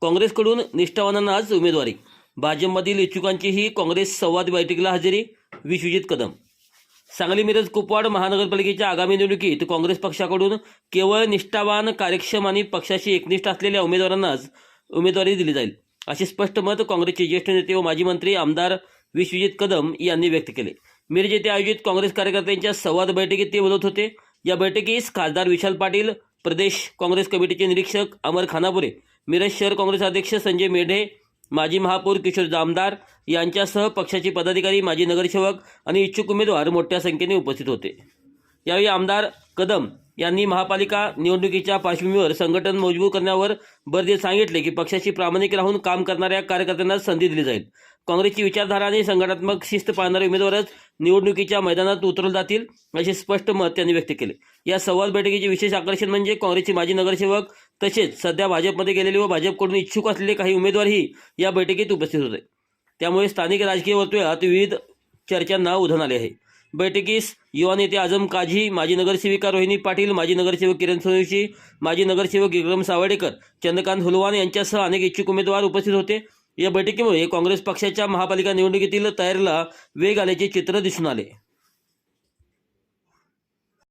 काँग्रेसकडून निष्ठावानांना आज उमेदवारी. भाजपमधील इच्छुकांचीही काँग्रेस संवाद बैठकीला हजेरी. विश्वजित कदम. सांगली मिरज कुपवाड महानगरपालिकेच्या आगामी निवडणुकीत काँग्रेस पक्षाकडून केवळ निष्ठावान, कार्यक्षम आणि पक्षाशी एकनिष्ठ असलेल्या उमेदवारांनाच उमेदवारी दिली जाईल, असे स्पष्ट मत काँग्रेसचे ज्येष्ठ नेते व माजी मंत्री आमदार विश्वजित कदम यांनी व्यक्त केले. मिरज येथे आयोजित काँग्रेस कार्यकर्त्यांच्या संवाद बैठकीत ते बोलत होते. या बैठकीस खासदार विशाल पाटील, प्रदेश काँग्रेस कमिटीचे निरीक्षक अमर खानापुरे, मिरज शहर काँग्रेस अध्यक्ष संजय मेढे, माजी महापौर किशोर जामदार यांच्यासह पक्षाचे पदाधिकारी, माजी नगरसेवक आणि इच्छुक उमेदवार मोठ्या संख्येने उपस्थित होते. यावेळी आमदार कदम यांनी महापालिका निवडणुकीच्या पार्श्वभूमीवर संघटन मजबूत करण्यावर भर देत सांगितले की पक्षाची प्रामाणिक राहून काम करणाऱ्या कार्यकर्त्यांना संधी दिली जाईल. काँग्रेसची विचारधारा आणि संघटनात्मक शिस्त पाळणारे उमेदवारच निवडणुकीच्या मैदानात उतरवले जातील, असे स्पष्ट मत त्यांनी व्यक्त केले. या संवाद बैठकीचे विशेष आकर्षण म्हणजे काँग्रेसचे माजी नगरसेवक तसेच सध्या भाजपमध्ये गेलेले व भाजपकडून इच्छुक असलेले काही उमेदवारही या बैठकीत उपस्थित होते. त्यामुळे स्थानिक राजकीय वर्तुळात विविध चर्चांना उधाण आले आहे. बैठकीस युवा नेते आझम काझी, माजी नगरसेविका रोहिणी पाटील, माजी नगरसेवक किरण सोनवंशी, माजी नगरसेवक विक्रम सावर्डेकर, चंद्रकांत हुलवान यांच्यासह अनेक इच्छुक उमेदवार उपस्थित होते. या बैठकीमुळे काँग्रेस पक्षाच्या महापालिका निवडणुकीतील तयारीला वेग आल्याचे चित्र दिसून आले.